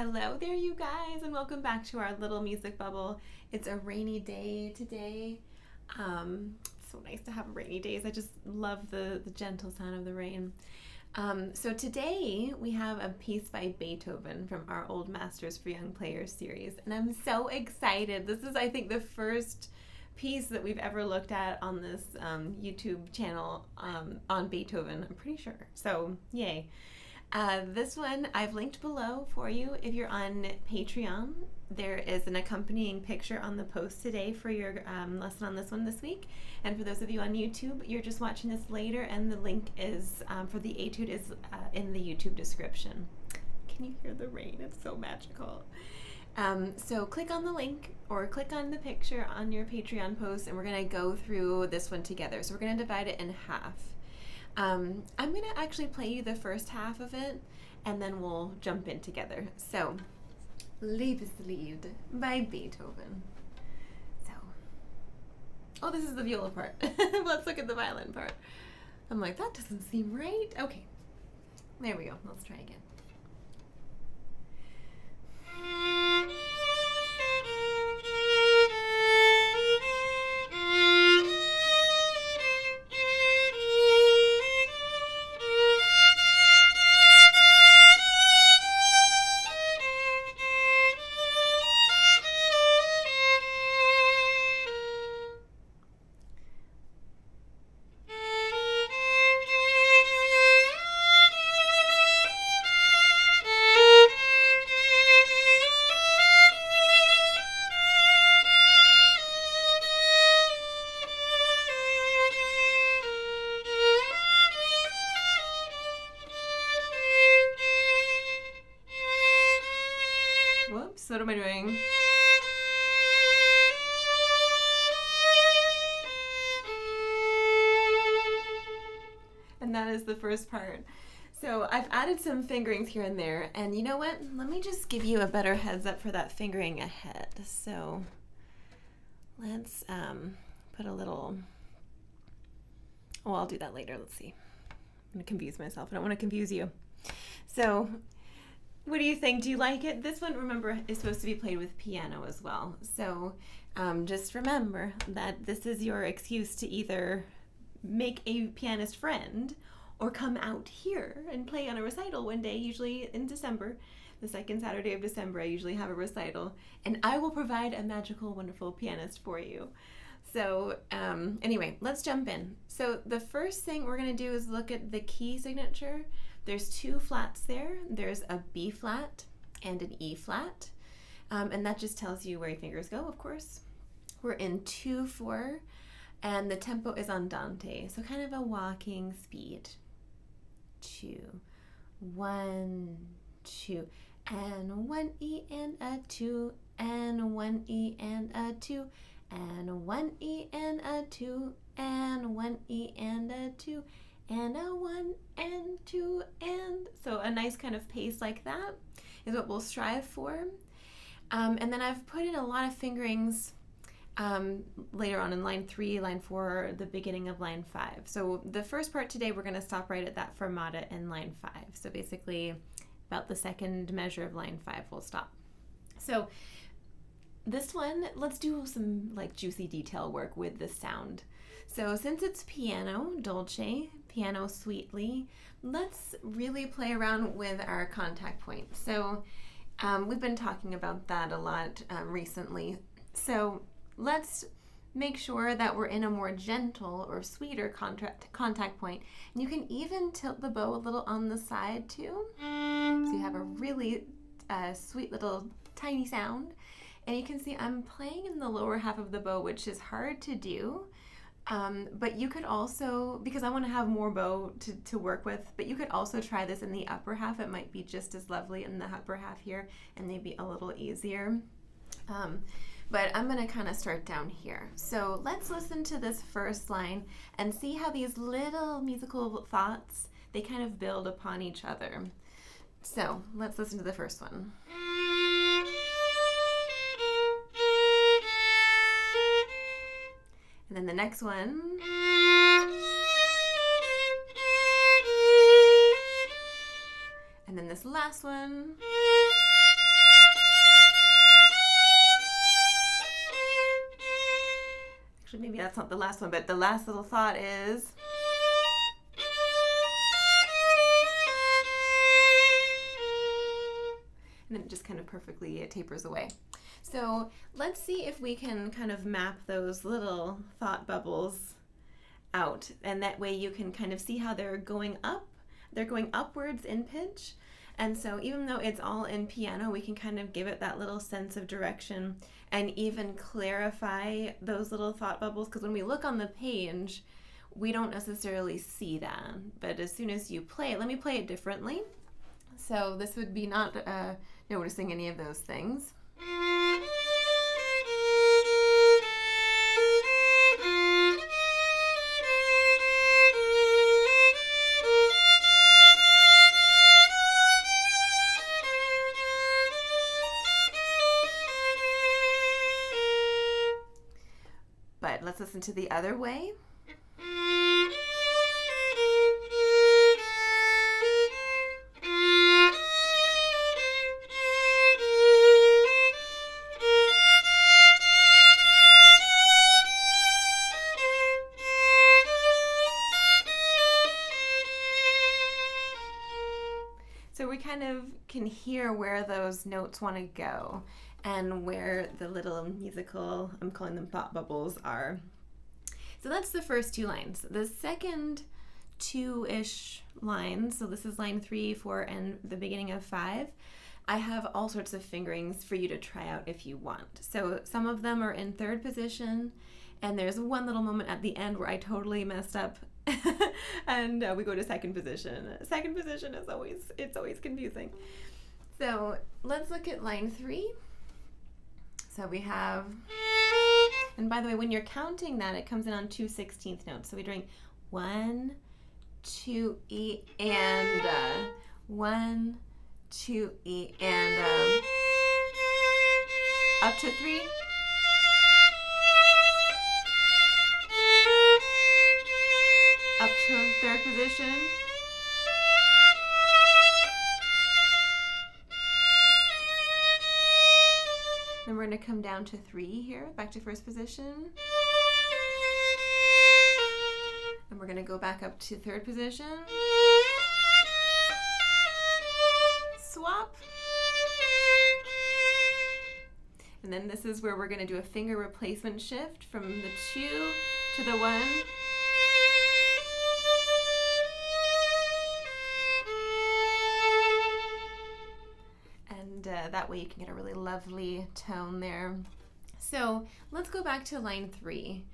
Hello there, you guys, and welcome back to our little music bubble. It's a rainy day today. It's so nice to have rainy days. I just love the gentle sound of the rain. So today we have a piece by Beethoven from our Old Masters for Young Players series, and I'm so excited. This is, I think, the first piece that we've ever looked at on this YouTube channel on Beethoven, I'm pretty sure. So, yay. This one I've linked below for you. If you're on Patreon, there is an accompanying picture on the post today for your lesson on this one this week. And for those of you on YouTube, you're just watching this later, and the link is for the etude is in the YouTube description. Can you hear the rain? It's so magical. So click on the link or click on the picture on your Patreon post, and we're going to go through this one together. So we're going to divide it in half. I'm going to actually play you the first half of it, and then we'll jump in together. So, Liebeslied by Beethoven. So, oh, this is the viola part. Let's look at the violin part. I'm like, that doesn't seem right. Okay, there we go. Let's try again. Whoops, what am I doing? And that is the first part. So I've added some fingerings here and there, and you know what? Let me just give you a better heads up for that fingering ahead. So let's put a little, oh, I'll do that later. Let's see. I'm gonna confuse myself. I don't want to confuse you. So what do you think? Do you like it? This one, remember, is supposed to be played with piano as well. So just remember that this is your excuse to either make a pianist friend or come out here and play on a recital one day, usually in December. The second Saturday of December, I usually have a recital, and I will provide a magical, wonderful pianist for you. So anyway, let's jump in. So the first thing we're going to do is look at the key signature. There's two flats there. There's a B flat and an E flat, and that just tells you where your fingers go, of course. We're in 2/4, and the tempo is andante, so kind of a walking speed. 2, 1, 2, and 1 E and a 2, and 1 E and a 2, and 1 E and a 2, and 1 E and a 2, and a 1 and 2, and so a nice kind of pace like that is what we'll strive for. And then I've put in a lot of fingerings later on in line 3, line 4, the beginning of line 5. So the first part today, we're going to stop right at that fermata in line 5. So basically about the second measure of line 5 we'll stop. So this one, let's do some like juicy detail work with the sound. So since it's piano, dolce, piano sweetly, let's really play around with our contact point. So we've been talking about that a lot recently. So let's make sure that we're in a more gentle or sweeter contact point. And you can even tilt the bow a little on the side too. So you have a really sweet little tiny sound. And you can see I'm playing in the lower half of the bow, which is hard to do. But you could also, because I want to have more bow to work with, but you could also try this in the upper half. It might be just as lovely in the upper half here and maybe a little easier. But I'm going to kind of start down here. So let's listen to this first line and see how these little musical thoughts, they kind of build upon each other. So let's listen to the first one. And then the next one. And then this last one. that's not the last one, but the last little thought is... And then it just kind of perfectly tapers away. So let's see if we can kind of map those little thought bubbles out, and that way you can kind of see how they're going up. They're going upwards in pitch, and so even though it's all in piano, we can kind of give it that little sense of direction and even clarify those little thought bubbles, because when we look on the page, we don't necessarily see that, but as soon as you play it, let me play it differently. So this would be not noticing any of those things. But let's listen to the other way. So we kind of can hear where those notes want to go and where the little musical, I'm calling them thought bubbles, are. So that's the first two lines. The second two-ish lines, so this is line 3, 4, and the beginning of 5, I have all sorts of fingerings for you to try out if you want. So some of them are in third position, and there's one little moment at the end where I totally messed up and we go to second position. Second position is always confusing. So let's look at line 3. So we have, and by the way, when you're counting that, it comes in on 2 16th notes. So we're doing 1, 2, E, and 1, 2, E, and up to 3. Up to third position. Then we're going to come down to 3 here, back to first position. And we're going to go back up to third position. Swap. And then this is where we're going to do a finger replacement shift from the 2 to the 1. That way you can get a really lovely tone there. So let's go back to line 3.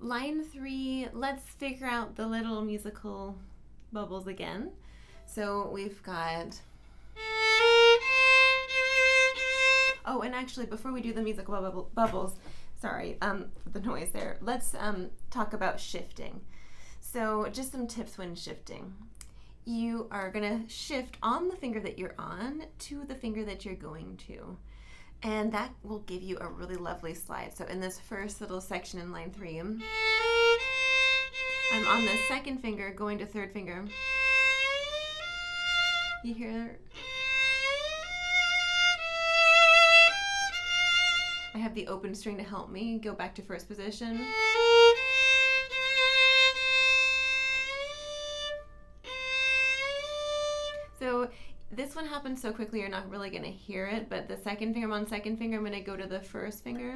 Line 3, let's figure out the little musical bubbles again. So we've got... Oh, and actually before we do the musical bubbles, sorry, the noise there, let's talk about shifting. So just some tips when shifting. You are going to shift on the finger that you're on to the finger that you're going to. And that will give you a really lovely slide. So in this first little section in line 3, I'm on the second finger going to third finger. You hear? I have the open string to help me go back to first position. So this one happens so quickly you're not really going to hear it, but the second finger, I'm on second finger, I'm going to go to the first finger.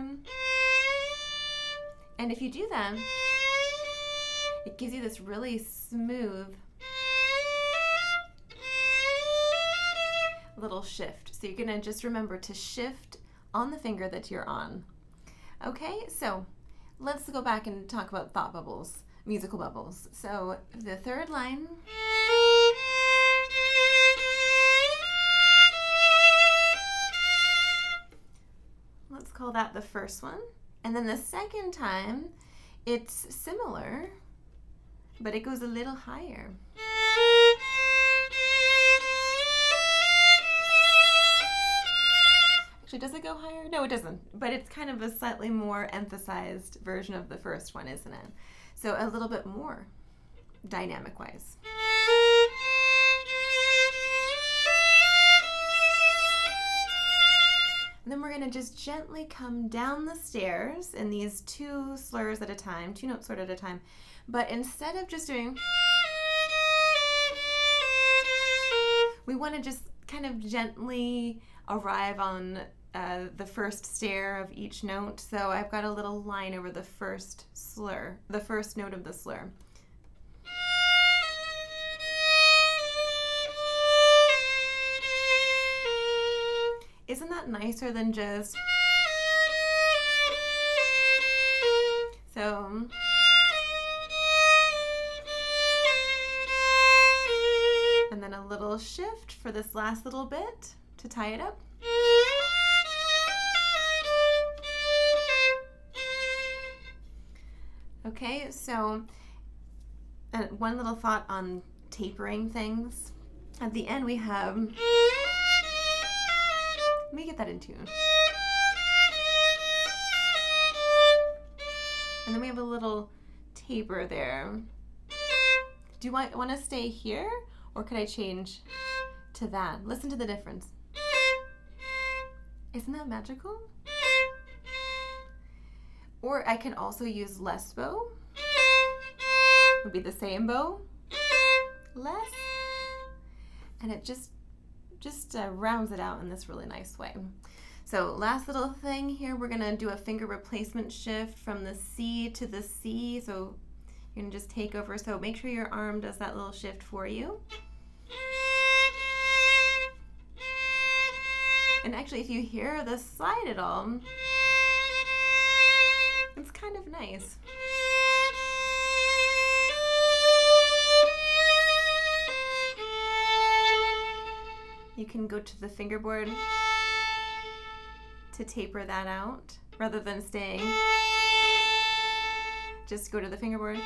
And if you do that, it gives you this really smooth little shift. So you're going to just remember to shift on the finger that you're on. Okay, so let's go back and talk about thought bubbles, musical bubbles. So the third line... Let's call that the first one. And then the second time, it's similar, but it goes a little higher. Actually, does it go higher? No, it doesn't. But it's kind of a slightly more emphasized version of the first one, isn't it? So a little bit more dynamic-wise. And then we're going to just gently come down the stairs in these 2 slurs at a time, 2 notes sort at a time. But instead of just doing, we want to just kind of gently arrive on the first stair of each note. So I've got a little line over the first slur, the first note of the slur. Isn't that nicer than just... So... And then a little shift for this last little bit to tie it up. Okay, so one little thought on tapering things. At the end we have... Let me get that in tune. And then we have a little taper there. Do you want to stay here, or could I change to that? Listen to the difference. Isn't that magical? Or I can also use less bow. Would be the same bow, less, and it just rounds it out in this really nice way. So last little thing here, we're gonna do a finger replacement shift from the C to the C. So you're gonna just take over. So make sure your arm does that little shift for you. And actually, if you hear the slide at all, it's kind of nice. You can go to the fingerboard to taper that out rather than staying. Just go to the fingerboard.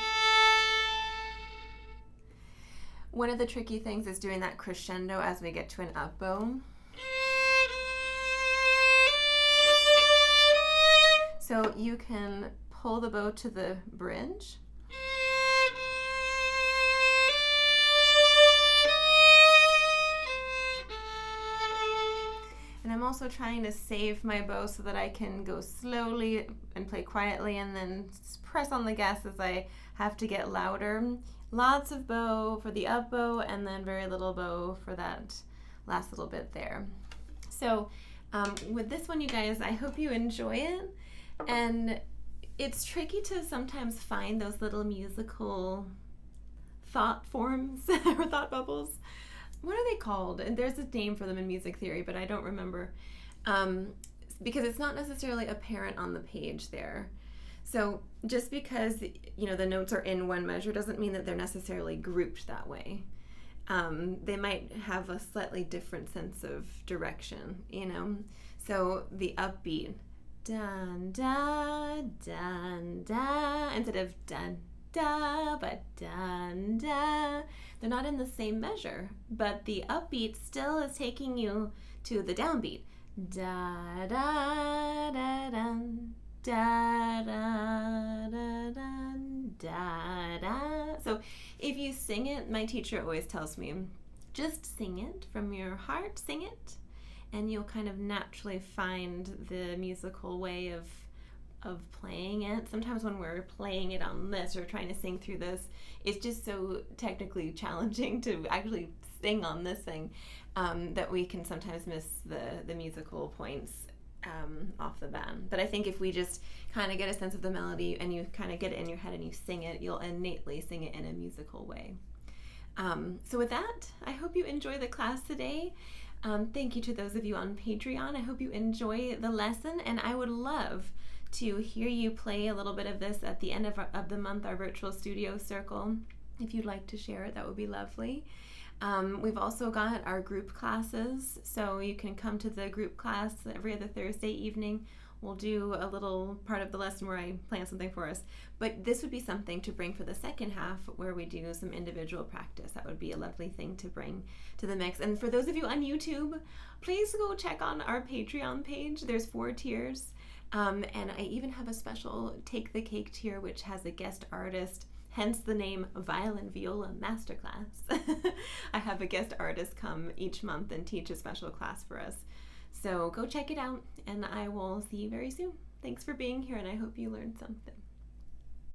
One of the tricky things is doing that crescendo as we get to an up bow. So you can pull the bow to the bridge. And I'm also trying to save my bow so that I can go slowly and play quietly and then press on the gas as I have to get louder. Lots of bow for the up bow and then very little bow for that last little bit there. So with this one, you guys, I hope you enjoy it. And it's tricky to sometimes find those little musical thought forms or thought bubbles. What are they called? And there's a name for them in music theory, but I don't remember, because it's not necessarily apparent on the page there. So just because, you know, the notes are in one measure doesn't mean that they're necessarily grouped that way. They might have a slightly different sense of direction, you know. So the upbeat, dun da dun da, instead of dun da, but dun da. They're not in the same measure, but the upbeat still is taking you to the downbeat. Da da da dun, da da da dun, da da. So if you sing it, my teacher always tells me, just sing it from your heart, sing it, and you'll kind of naturally find the musical way of playing it. Sometimes when we're playing it on this or trying to sing through this, it's just so technically challenging to actually sing on this thing that we can sometimes miss the musical points off the bat. But I think if we just kind of get a sense of the melody and you kind of get it in your head and you sing it, you'll innately sing it in a musical way. So with that, I hope you enjoy the class today. Thank you to those of you on Patreon. I hope you enjoy the lesson, and I would love to hear you play a little bit of this at the end of the month, our virtual studio circle. If you'd like to share it, that would be lovely. We've also got our group classes, so you can come to the group class every other Thursday evening. We'll do a little part of the lesson where I plan something for us, but this would be something to bring for the second half where we do some individual practice. That would be a lovely thing to bring to the mix. And for those of you on YouTube, please go check on our Patreon page. There's 4 tiers. And I even have a special Take the Cake tier, which has a guest artist, hence the name Violin, Viola Masterclass. I have a guest artist come each month and teach a special class for us. So go check it out, and I will see you very soon. Thanks for being here, and I hope you learned something.